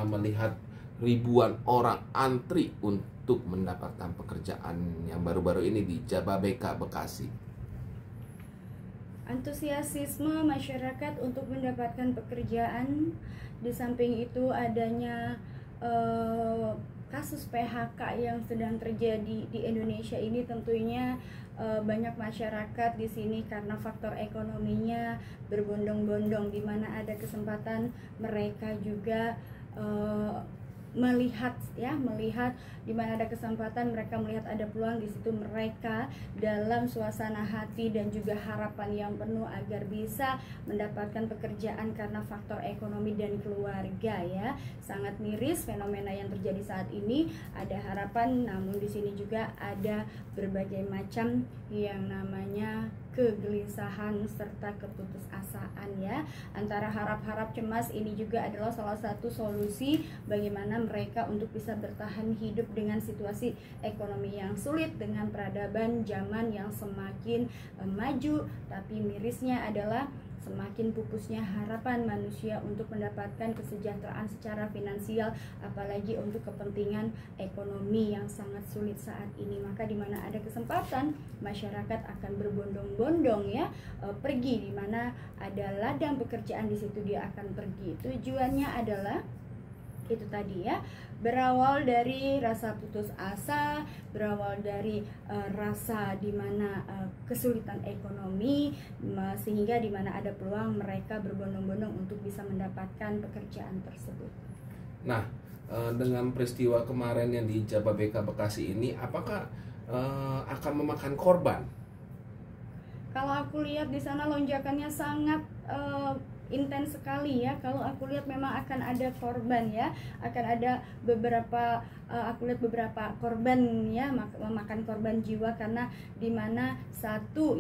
melihat ribuan orang antri untuk mendapatkan pekerjaan yang baru-baru ini di Jababeka, Bekasi? Antusiasme masyarakat untuk mendapatkan pekerjaan, di samping itu adanya kasus PHK yang sedang terjadi di Indonesia ini, tentunya banyak masyarakat di sini karena faktor ekonominya berbondong-bondong, di mana ada kesempatan mereka juga melihat di mana ada kesempatan mereka melihat ada peluang, di situ mereka dalam suasana hati dan juga harapan yang penuh agar bisa mendapatkan pekerjaan karena faktor ekonomi dan keluarga ya. Sangat miris fenomena yang terjadi saat ini. Ada harapan, namun di sini juga ada berbagai macam yang namanya kegelisahan serta keputusasaan ya. Antara harap-harap cemas ini juga adalah salah satu solusi bagaimana mereka untuk bisa bertahan hidup dengan situasi ekonomi yang sulit, dengan peradaban zaman yang semakin maju. Tapi mirisnya adalah semakin pupusnya harapan manusia untuk mendapatkan kesejahteraan secara finansial, apalagi untuk kepentingan ekonomi yang sangat sulit saat ini. Maka di mana ada kesempatan, masyarakat akan berbondong-bondong ya pergi, di mana ada ladang pekerjaan, di situ dia akan pergi. Tujuannya adalah itu tadi ya, berawal dari rasa putus asa, berawal dari rasa dimana kesulitan ekonomi, sehingga dimana ada peluang mereka berbondong-bondong untuk bisa mendapatkan pekerjaan tersebut. Nah, dengan peristiwa kemarin yang di Jababeka, Bekasi ini, apakah akan memakan korban? Kalau aku lihat di sana lonjakannya sangat intens sekali ya. Kalau aku lihat memang akan ada korban ya, akan ada beberapa aku lihat beberapa korban ya, memakan korban jiwa, karena dimana satu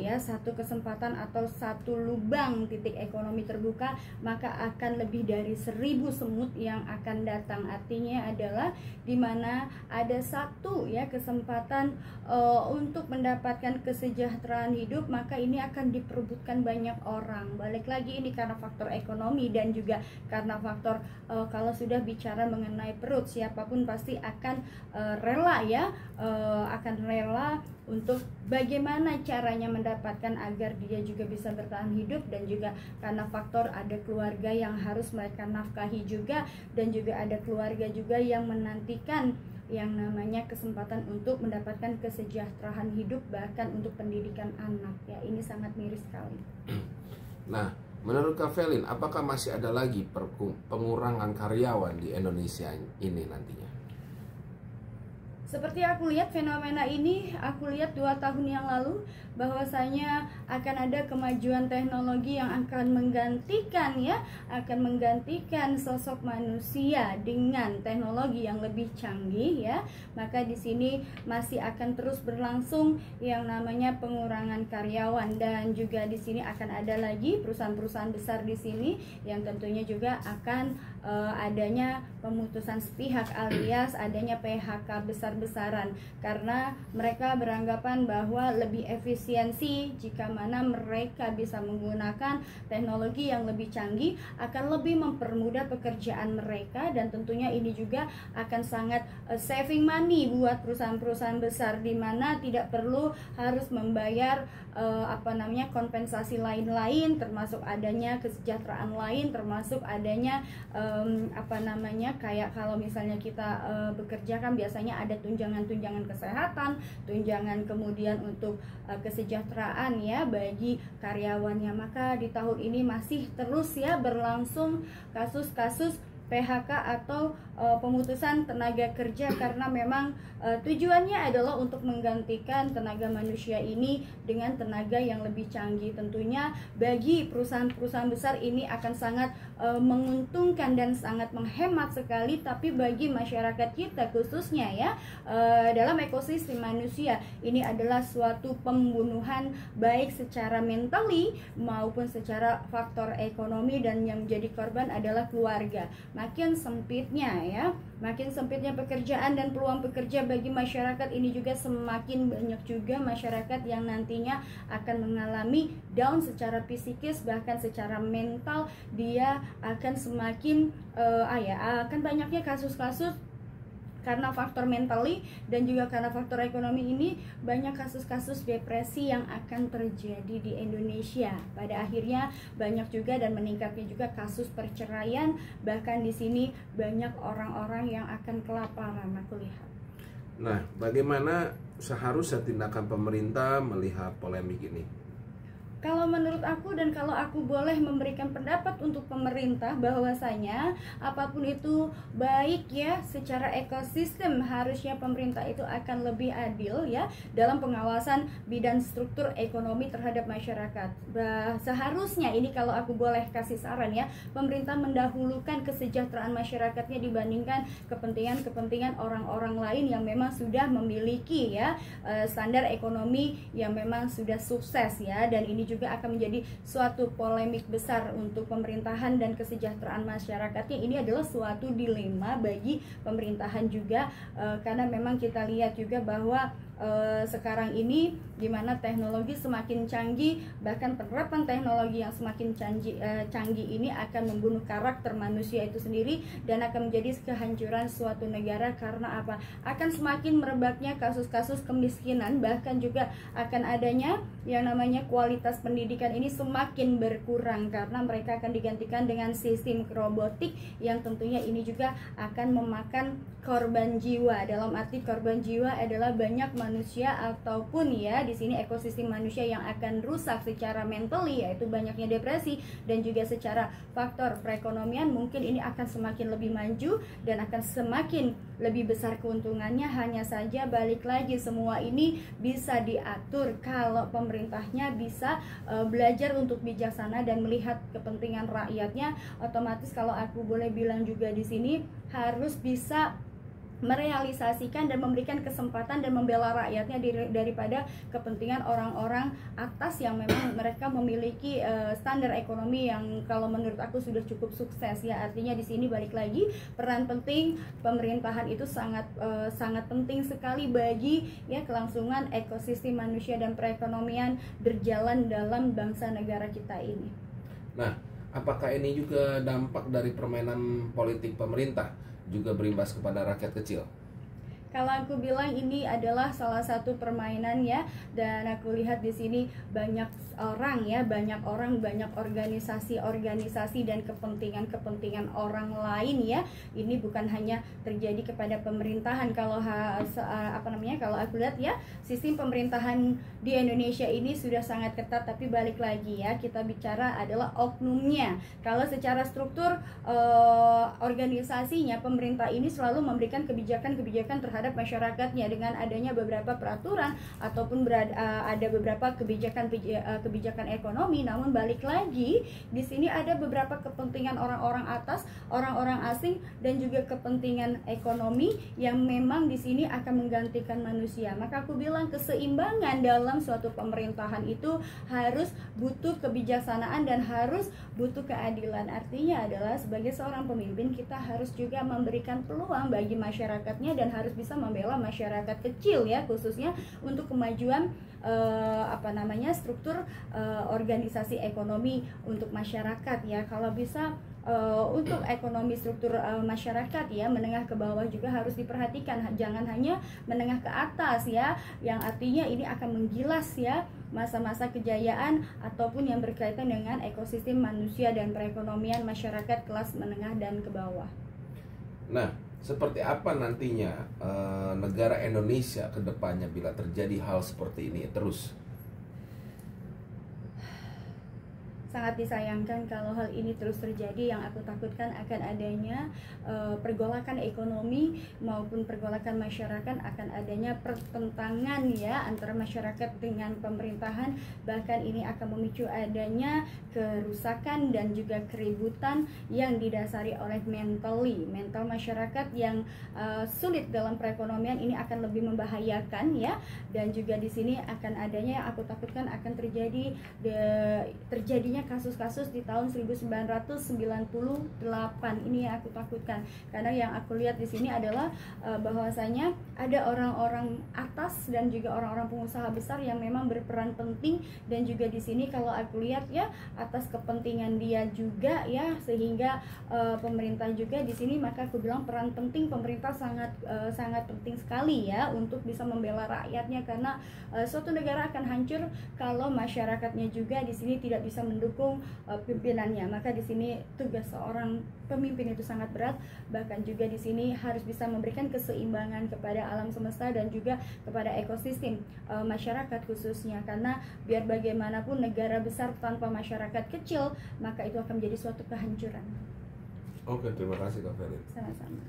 kesempatan atau satu lubang titik ekonomi terbuka, maka akan lebih dari 1000 semut yang akan datang. Artinya adalah dimana ada satu ya kesempatan untuk mendapatkan kesejahteraan hidup, maka ini akan diperebutkan banyak orang. Balik lagi, ini karena faktor ekonomi dan juga karena faktor kalau sudah bicara mengenai perut, siapapun pasti akan rela ya, akan rela untuk bagaimana caranya mendapatkan agar dia juga bisa bertahan hidup, dan juga karena faktor ada keluarga yang harus mereka nafkahi juga, dan juga ada keluarga juga yang menantikan yang namanya kesempatan untuk mendapatkan kesejahteraan hidup, bahkan untuk pendidikan anak ya. Ini sangat miris sekali. Nah, menurut Kak Velin, apakah masih ada lagi pengurangan karyawan di Indonesia ini nantinya? Seperti aku lihat fenomena ini, aku lihat 2 tahun yang lalu bahwasanya akan ada kemajuan teknologi yang akan menggantikan sosok manusia dengan teknologi yang lebih canggih ya. Maka di sini masih akan terus berlangsung yang namanya pengurangan karyawan, dan juga di sini akan ada lagi perusahaan-perusahaan besar di sini yang tentunya juga akan adanya pemutusan sepihak alias adanya PHK besar-besaran, karena mereka beranggapan bahwa lebih efisiensi jika mana mereka bisa menggunakan teknologi yang lebih canggih, akan lebih mempermudah pekerjaan mereka, dan tentunya ini juga akan sangat saving money buat perusahaan-perusahaan besar, di mana tidak perlu harus membayar kompensasi lain-lain, termasuk adanya kesejahteraan lain, termasuk adanya kayak kalau misalnya kita bekerja kan biasanya ada tunjangan-tunjangan kesehatan, tunjangan kemudian untuk kesejahteraan ya bagi karyawannya. Maka di tahun ini masih terus ya berlangsung kasus-kasus PHK atau pemutusan tenaga kerja, karena memang tujuannya adalah untuk menggantikan tenaga manusia ini dengan tenaga yang lebih canggih. Tentunya bagi perusahaan-perusahaan besar ini akan sangat menguntungkan dan sangat menghemat sekali, tapi bagi masyarakat kita khususnya ya dalam ekosistem manusia, ini adalah suatu pembunuhan baik secara mentally maupun secara faktor ekonomi, dan yang menjadi korban adalah keluarga. makin sempitnya ya. Makin sempitnya pekerjaan dan peluang pekerja bagi masyarakat ini juga semakin banyak juga masyarakat yang nantinya akan mengalami down secara psikis, bahkan secara mental. Dia akan semakin akan banyaknya kasus-kasus karena faktor mentally dan juga karena faktor ekonomi ini, banyak kasus-kasus depresi yang akan terjadi di Indonesia. Pada akhirnya banyak juga dan meningkatnya juga kasus perceraian, bahkan di sini banyak orang-orang yang akan kelaparan, aku lihat. Nah, bagaimana seharusnya tindakan pemerintah melihat polemik ini? Kalau menurut aku dan kalau aku boleh memberikan pendapat untuk pemerintah, bahwasanya apapun itu baik ya, secara ekosistem harusnya pemerintah itu akan lebih adil ya dalam pengawasan bidang struktur ekonomi terhadap masyarakat. Seharusnya ini kalau aku boleh kasih saran ya, pemerintah mendahulukan kesejahteraan masyarakatnya dibandingkan kepentingan-kepentingan orang-orang lain yang memang sudah memiliki ya standar ekonomi yang memang sudah sukses ya. Dan ini juga akan menjadi suatu polemik besar untuk pemerintahan dan kesejahteraan masyarakatnya. Ini adalah suatu dilema bagi pemerintahan juga, karena memang kita lihat juga bahwa sekarang ini dimana teknologi semakin canggih, bahkan penerapan teknologi yang semakin canggih ini akan membunuh karakter manusia itu sendiri dan akan menjadi kehancuran suatu negara. Karena apa? Akan semakin merebaknya kasus-kasus kemiskinan, bahkan juga akan adanya yang namanya kualitas pendidikan ini semakin berkurang karena mereka akan digantikan dengan sistem robotik yang tentunya ini juga akan memakan korban jiwa. Dalam arti korban jiwa adalah banyak manusia ataupun ya di sini ekosistem manusia yang akan rusak secara mentally, yaitu banyaknya depresi, dan juga secara faktor perekonomian mungkin ini akan semakin lebih maju dan akan semakin lebih besar keuntungannya. Hanya saja balik lagi semua ini bisa diatur kalau pemerintahnya bisa belajar untuk bijaksana dan melihat kepentingan rakyatnya. Otomatis kalau aku boleh bilang juga di sini harus bisa merealisasikan dan memberikan kesempatan dan membela rakyatnya daripada kepentingan orang-orang atas yang memang mereka memiliki standar ekonomi yang kalau menurut aku sudah cukup sukses ya. Artinya di sini balik lagi peran penting pemerintahan itu sangat penting sekali bagi ya kelangsungan ekosistem manusia dan perekonomian berjalan dalam bangsa negara kita ini. Nah, apakah ini juga dampak dari permainan politik pemerintah juga berimbas kepada rakyat kecil? Kalau aku bilang ini adalah salah satu permainan ya, dan aku lihat di sini banyak orang ya, banyak organisasi dan kepentingan orang lain ya. Ini bukan hanya terjadi kepada pemerintahan. Kalau kalau aku lihat ya, sistem pemerintahan di Indonesia ini sudah sangat ketat, tapi balik lagi ya, kita bicara adalah oknumnya. Kalau secara struktur organisasinya, pemerintah ini selalu memberikan kebijakan-kebijakan terhadap masyarakatnya dengan adanya beberapa peraturan ataupun ada beberapa kebijakan ekonomi. Namun balik lagi di sini ada beberapa kepentingan orang-orang atas, orang-orang asing, dan juga kepentingan ekonomi yang memang di sini akan menggantikan manusia. Maka aku bilang keseimbangan dalam suatu pemerintahan itu harus butuh kebijaksanaan dan harus butuh keadilan. Artinya adalah sebagai seorang pemimpin kita harus juga memberikan peluang bagi masyarakatnya dan harus bisa membela masyarakat kecil ya, khususnya untuk kemajuan struktur organisasi ekonomi untuk masyarakat ya. Kalau bisa untuk ekonomi struktur masyarakat ya, menengah ke bawah juga harus diperhatikan, jangan hanya menengah ke atas ya, yang artinya ini akan menggilas ya masa-masa kejayaan ataupun yang berkaitan dengan ekosistem manusia dan perekonomian masyarakat kelas menengah dan ke bawah. Nah, seperti apa nantinya negara Indonesia ke depannya bila terjadi hal seperti ini terus? Sangat disayangkan kalau hal ini terus terjadi. Yang aku takutkan akan adanya pergolakan ekonomi maupun pergolakan masyarakat, akan adanya pertentangan ya antara masyarakat dengan pemerintahan. Bahkan ini akan memicu adanya kerusakan dan juga keributan yang didasari oleh mental masyarakat yang sulit dalam perekonomian. Ini akan lebih membahayakan ya. Dan juga di sini akan adanya yang aku takutkan akan terjadinya kasus-kasus di tahun 1998. Ini yang aku takutkan, karena yang aku lihat di sini adalah bahwasanya ada orang-orang atas dan juga orang-orang pengusaha besar yang memang berperan penting, dan juga di sini kalau aku lihat ya atas kepentingan dia juga ya, sehingga pemerintah juga di sini. Maka aku bilang peran penting pemerintah sangat penting sekali ya untuk bisa membela rakyatnya, karena suatu negara akan hancur kalau masyarakatnya juga di sini tidak bisa mendukung pimpinannya. Maka di sini tugas seorang pemimpin itu sangat berat, bahkan juga di sini harus bisa memberikan keseimbangan kepada alam semesta dan juga kepada ekosistem masyarakat khususnya, karena biar bagaimanapun negara besar tanpa masyarakat kecil maka itu akan menjadi suatu kehancuran. Oke, terima kasih Kak Ferit. Sama-sama.